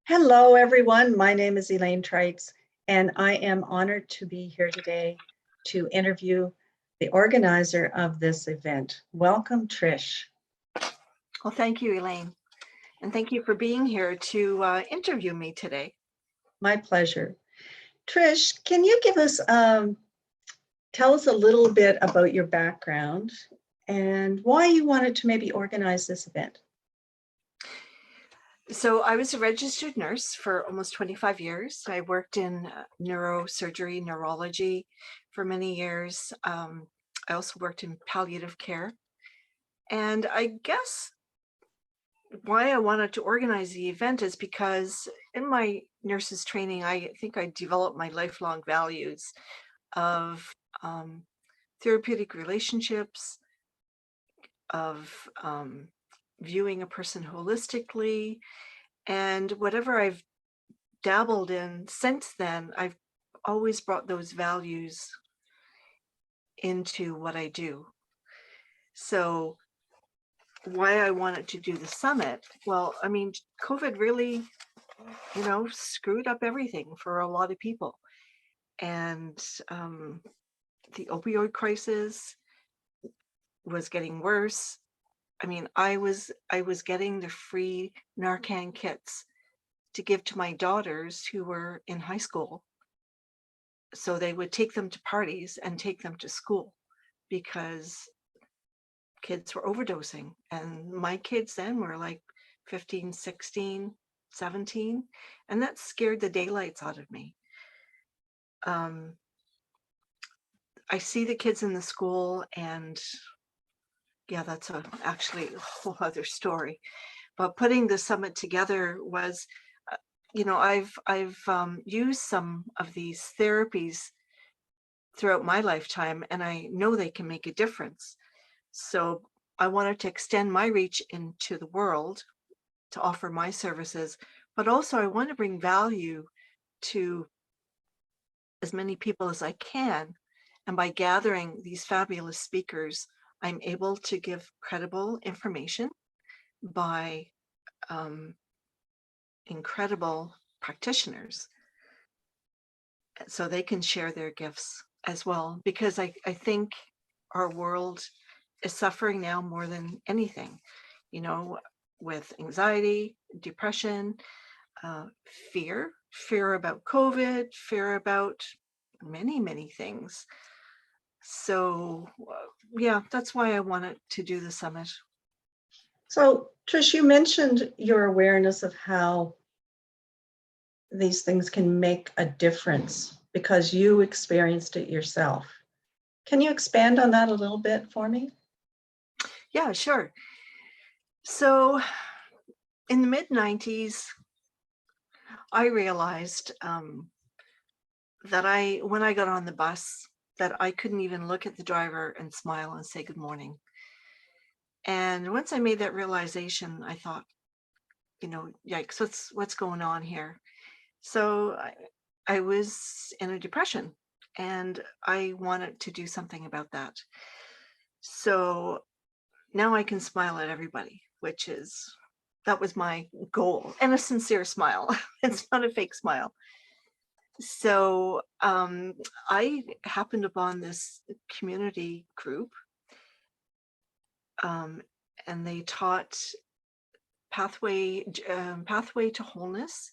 Hello, everyone. My name is Elaine Trites, and I am honored to be here today to interview the organizer of this event. Welcome, Trish. Well, thank you, Elaine. And thank you for being here to interview me today. My pleasure. Trish, can you tell us a little bit about your background and why you wanted to maybe organize this event? So I was a registered nurse for almost 25 years. I worked in neurosurgery, neurology for many years. I also worked in palliative care. And I guess why I wanted to organize the event is because in my nurse's training, I think I developed my lifelong values of therapeutic relationships, of viewing a person holistically, and whatever I've dabbled in since then, I've always brought those values into what I do. So why I wanted to do the summit, well, I mean, COVID really, screwed up everything for a lot of people. And the opioid crisis was getting worse. I mean, I was getting the free Narcan kits to give to my daughters who were in high school. So they would take them to parties and take them to school because kids were overdosing. And my kids then were like 15, 16, 17, and that scared the daylights out of me. I see the kids in the school, and yeah, that's actually a whole other story. But putting the summit together was, I've used some of these therapies throughout my lifetime, and I know they can make a difference. So I wanted to extend my reach into the world to offer my services, but also I want to bring value to as many people as I can. And by gathering these fabulous speakers, I'm able to give credible information by incredible practitioners so they can share their gifts as well, because I think our world is suffering now more than anything, with anxiety, depression, fear about COVID, fear about many, many things. So yeah, that's why I wanted to do the summit. So, Trish, you mentioned your awareness of how these things can make a difference because you experienced it yourself. Can you expand on that a little bit for me? Yeah, sure. So in the mid-90s, I realized that when I got on the bus, that I couldn't even look at the driver and smile and say good morning. And once I made that realization, I thought, yikes, what's going on here? So I was in a depression, and I wanted to do something about that. So now I can smile at everybody, that was my goal, and a sincere smile. It's not a fake smile. So I happened upon this community group, and they taught pathway to wholeness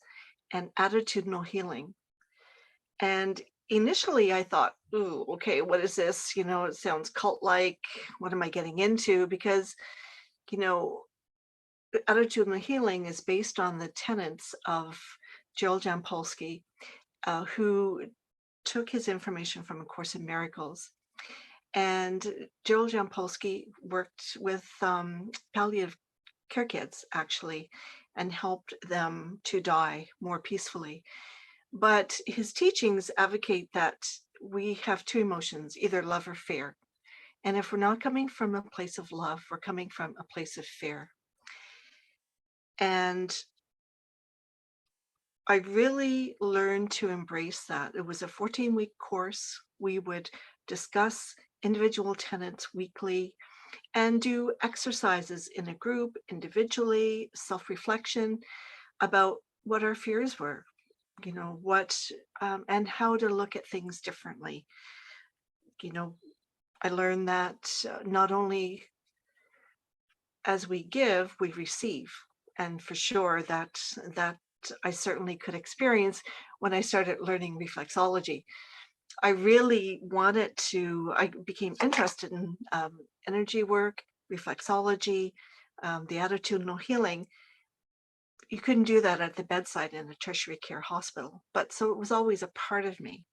and attitudinal healing. And initially I thought, ooh, okay, what is this? It sounds cult-like. What am I getting into? Because, attitudinal healing is based on the tenets of Joel Jampolsky, who took his information from A Course in Miracles. And Joel Jampolsky worked with palliative care kids, actually, and helped them to die more peacefully. But his teachings advocate that we have two emotions, either love or fear. And if we're not coming from a place of love, we're coming from a place of fear. And I really learned to embrace that. It was a 14-week course. We would discuss individual tenets weekly and do exercises in a group, individually, self-reflection about what our fears were, what, and how to look at things differently. You know, I learned that not only as we give, we receive. And for sure that I certainly could experience when I started learning reflexology. I became interested in energy work, reflexology, the attitudinal healing. You couldn't do that at the bedside in a tertiary care hospital, but so it was always a part of me.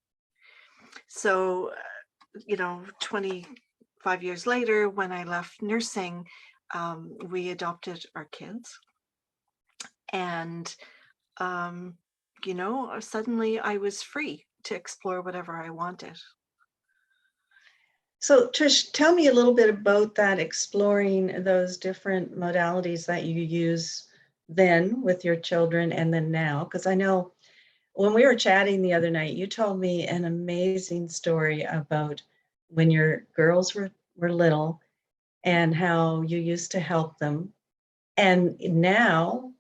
So, 25 years later, when I left nursing, we adopted our kids. And, suddenly I was free to explore whatever I wanted. So Trish, tell me a little bit about that, exploring those different modalities that you use then with your children and then now, because I know when we were chatting the other night, you told me an amazing story about when your girls were little and how you used to help them. And now,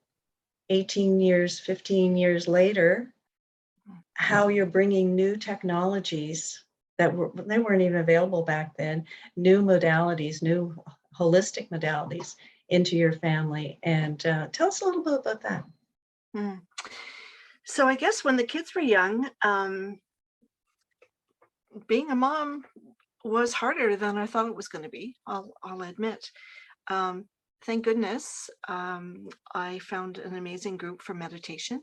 18 years, 15 years later, how you're bringing new technologies they weren't even available back then, new modalities, new holistic modalities into your family. And tell us a little bit about that. Mm. So I guess when the kids were young, being a mom was harder than I thought it was going to be. I'll admit. Um, thank goodness, I found an amazing group for meditation.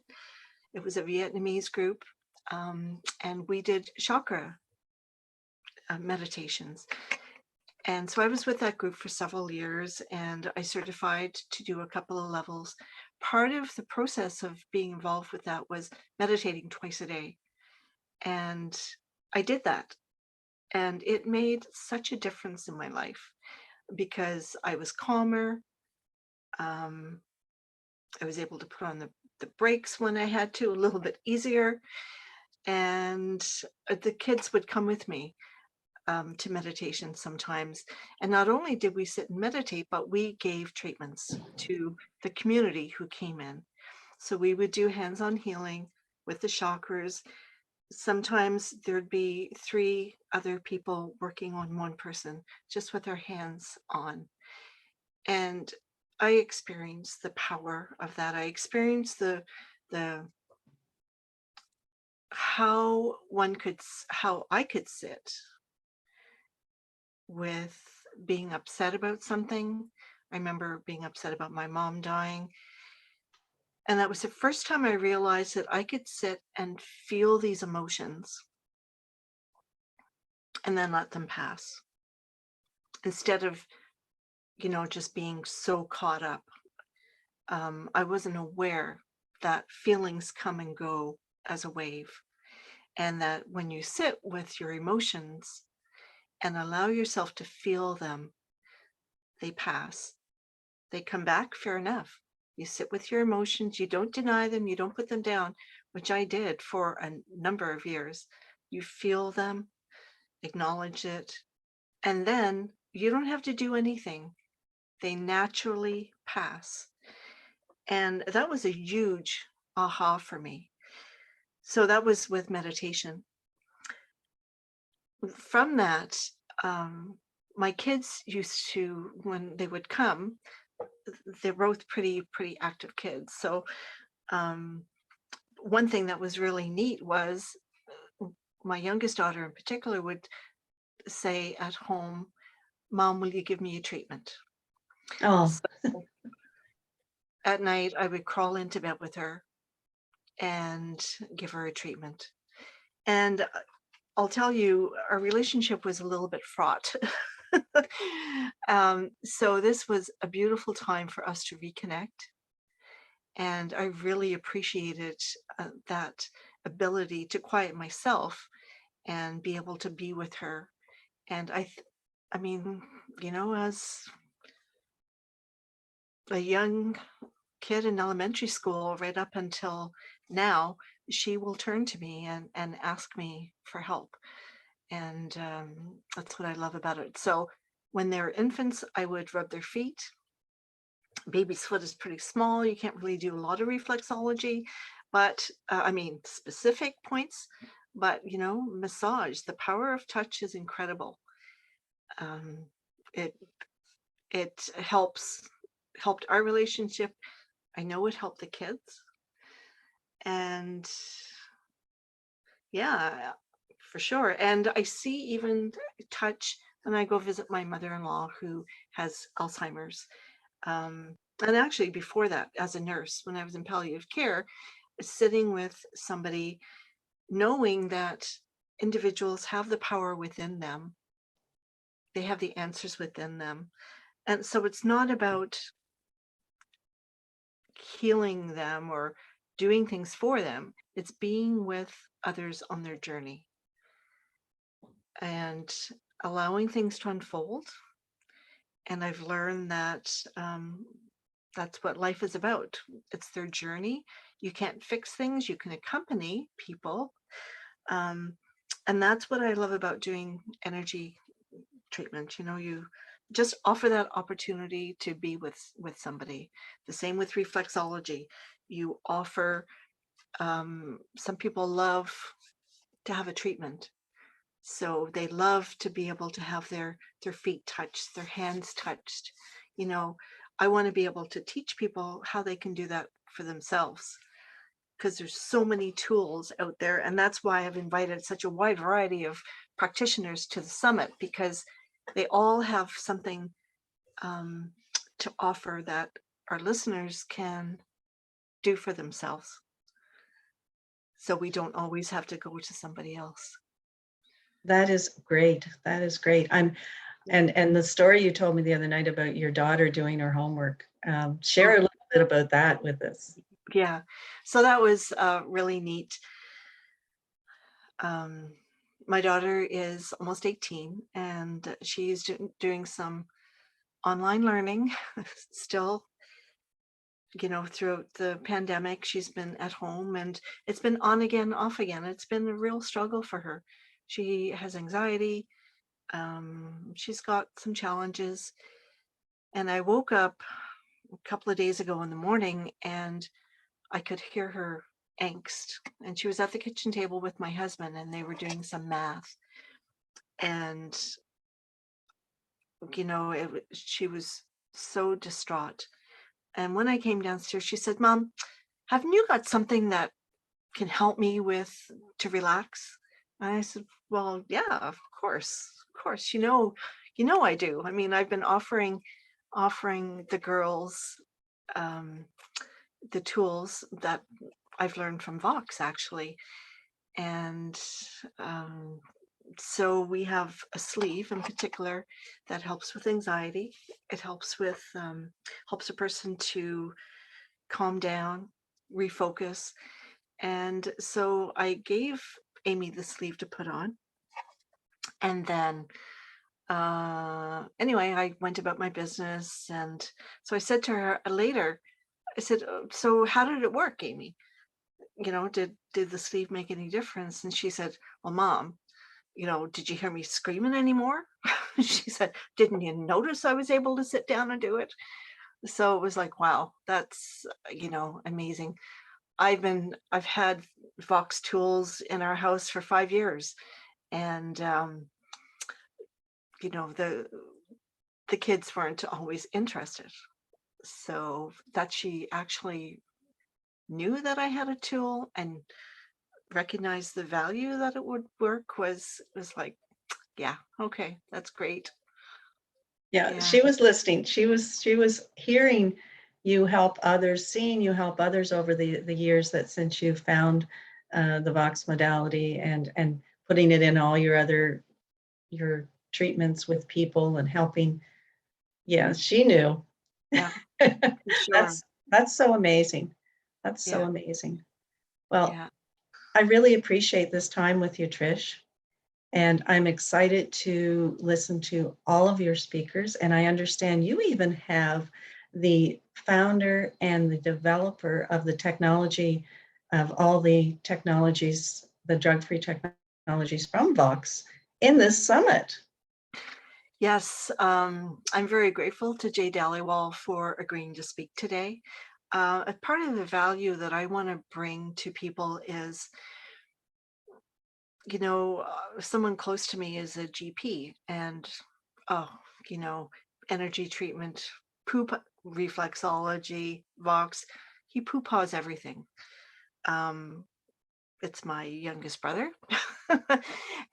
It was a Vietnamese group, and we did chakra meditations. And so I was with that group for several years, and I certified to do a couple of levels. Part of the process of being involved with that was meditating twice a day. And I did that. And it made such a difference in my life because I was calmer. Um, I was able to put on the brakes when I had to, a little bit easier. And the kids would come with me to meditation sometimes. And not only did we sit and meditate, but we gave treatments to the community who came in. So we would do hands-on healing with the chakras. Sometimes there'd be 3 other people working on one person, just with their hands on. And I experienced the power of that. I experienced the how I could sit with being upset about something. I remember being upset about my mom dying. And that was the first time I realized that I could sit and feel these emotions and then let them pass instead of, just being so caught up. I wasn't aware that feelings come and go as a wave, and that when you sit with your emotions and allow yourself to feel them, they pass. They come back, fair enough. You sit with your emotions, you don't deny them, you don't put them down, which I did for a number of years. You feel them, acknowledge it, and then you don't have to do anything. They naturally pass. And that was a huge aha for me. So that was with meditation. From that, my kids used to, when they would come, they're both pretty active kids. So one thing that was really neat was my youngest daughter in particular would say at home, "Mom, will you give me a treatment?" Oh, So at night, I would crawl into bed with her and give her a treatment. And I'll tell you, our relationship was a little bit fraught. So this was a beautiful time for us to reconnect. And I really appreciated that ability to quiet myself and be able to be with her. And I mean, as a young kid in elementary school, right up until now, she will turn to me and ask me for help. And that's what I love about it. So when they're infants, I would rub their feet. Baby's foot is pretty small. You can't really do a lot of reflexology, but I mean, specific points. But, massage, the power of touch is incredible. Um, it it helped our relationship. I know it helped the kids, and yeah, for sure. And I see even touch when I go visit my mother-in-law who has Alzheimer's. And actually, before that, as a nurse, when I was in palliative care, sitting with somebody, knowing that individuals have the power within them, they have the answers within them. And so it's not about healing them or doing things for them, it's being with others on their journey and allowing things to unfold. And I've learned that that's what life is about. It's their journey. You can't fix things, you can accompany people. Um, and that's what I love about doing energy treatment. You just offer that opportunity to be with somebody. The same with reflexology. You offer, some people love to have a treatment. So they love to be able to have their feet touched, their hands touched. You know, I want to be able to teach people how they can do that for themselves because there's so many tools out there. And that's why I've invited such a wide variety of practitioners to the summit, because they all have something um, to offer that our listeners can do for themselves. So we don't always have to go to somebody else. That is great. That is great. And the story you told me the other night about your daughter doing her homework, share a little bit about that with us. Yeah. So that was really neat. Um, my daughter is almost 18 and she's doing some online learning still. Throughout the pandemic, she's been at home and it's been on again, off again. It's been a real struggle for her. She has anxiety. She's got some challenges. And I woke up a couple of days ago in the morning and I could hear her angst. And she was at the kitchen table with my husband and they were doing some math. And, she was so distraught. And when I came downstairs, she said, "Mom, haven't you got something that can help me to relax?" And I said, "Well, yeah, of course, of course. I do. I mean, I've been offering the girls um, the tools that I've learned from Vox, actually. And um, so we have a sleeve in particular that helps with anxiety. It helps a person to calm down, refocus. And so I gave Amy the sleeve to put on. And then, anyway, I went about my business. And so I said to her later, I said, "So how did it work, Amy? Did the sleeve make any difference?" And she said, "Well, Mom, did you hear me screaming anymore?" She said, "Didn't you notice I was able to sit down and do it?" So it was like, wow, that's, amazing. I've had Vox tools in our house for 5 years, and the kids weren't always interested. So that she actually knew that I had a tool and recognized the value that it would work was like, yeah, okay, that's great. Yeah, Yeah. she was listening. She was hearing you help others, seeing you help others over the years that since you found the Vox modality and putting it in all your treatments with people and helping. Yeah, she knew. Yeah, for sure. That's so amazing. That's so Yeah. amazing. Well, Yeah. I really appreciate this time with you, Trish. And I'm excited to listen to all of your speakers. And I understand you even have the founder and the developer of the technology of all the technologies, the drug-free technologies from Vox in this summit. Yes, I'm very grateful to Jay Dhaliwal for agreeing to speak today. A part of the value that I want to bring to people is, someone close to me is a GP, and oh, you know, energy treatment, poop reflexology, Vox, he poo-paws everything. Um, it's my youngest brother.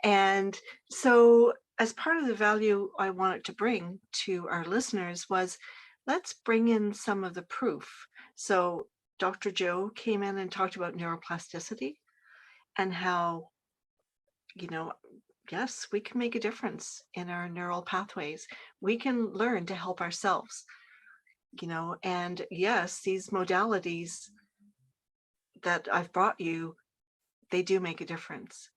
And so, as part of the value I wanted to bring to our listeners was, let's bring in some of the proof. So, Dr. Joe came in and talked about neuroplasticity and how, you know, yes, we can make a difference in our neural pathways. We can learn to help ourselves, and yes, these modalities that I've brought you, they do make a difference.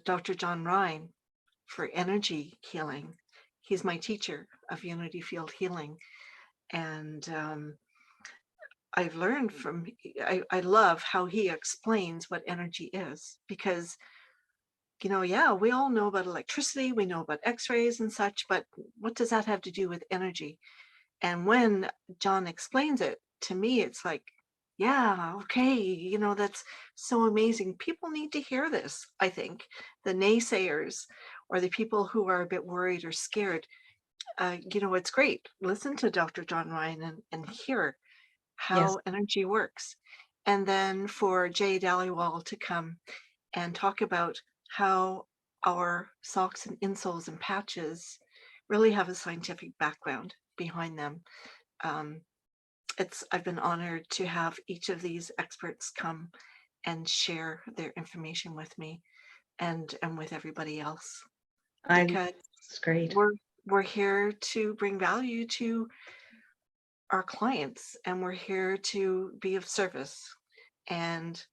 Dr. John Ryan for energy healing. He's my teacher of Unity Field Healing. And I've learned from, I love how he explains what energy is, because, yeah, we all know about electricity, we know about x-rays and such, but what does that have to do with energy? And when John explains it to me, it's like, yeah, okay, that's so amazing. People need to hear this, I think. The naysayers or the people who are a bit worried or scared, it's great. Listen to Dr. John Ryan and hear Yes. how energy works. And then for Jay Dhaliwal to come and talk about how our socks and insoles and patches really have a scientific background behind them. Um, I've been honored to have each of these experts come and share their information with me and with everybody else, because It's great. we're here to bring value to our clients, and we're here to be of service, and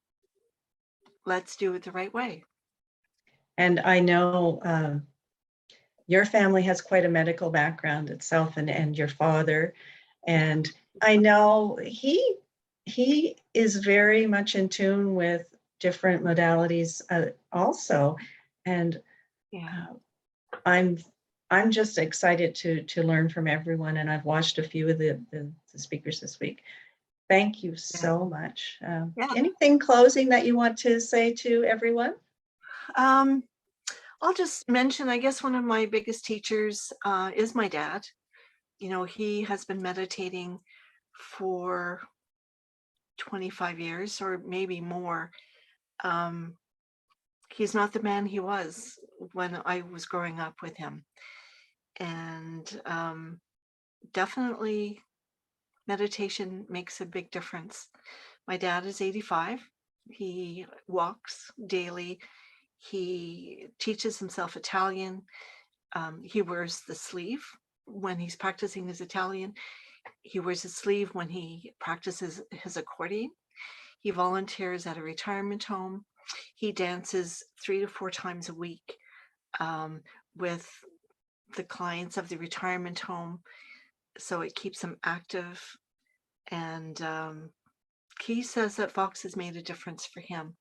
let's do it the right way. And I know your family has quite a medical background itself, and your father. And I know he is very much in tune with different modalities also. And Yeah. uh, I'm I'm just excited to learn from everyone. And I've watched a few of the speakers this week. Thank you Yeah. so much. Yeah. Anything closing that you want to say to everyone? Um, I'll just mention, I guess one of my biggest teachers is my dad. He has been meditating for 25 years or maybe more. Um, he's not the man he was when I was growing up with him. And definitely meditation makes a big difference. My dad is 85. He walks daily. He teaches himself Italian. He wears the sleeve when he's practicing his Italian. He wears a sleeve when he practices his accordion. He volunteers at a retirement home. He dances 3 to 4 times a week um, with the clients of the retirement home. So it keeps him active. And he says that Vox has made a difference for him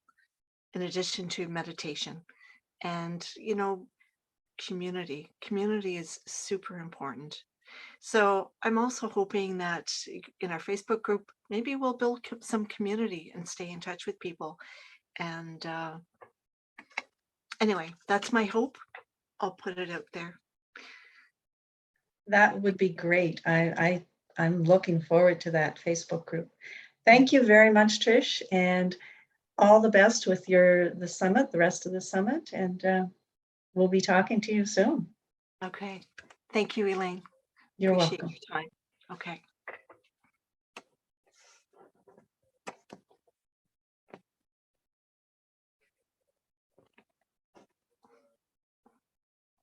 in addition to meditation. And, community is super important. So I'm also hoping that in our Facebook group, maybe we'll build some community and stay in touch with people. And anyway, that's my hope. I'll put it out there. That would be great. I'm looking forward to that Facebook group. Thank you very much, Trish, and all the best with the summit, the rest of the summit, and we'll be talking to you soon. Okay. Thank you, Elaine. You're Appreciate welcome. your time. Okay.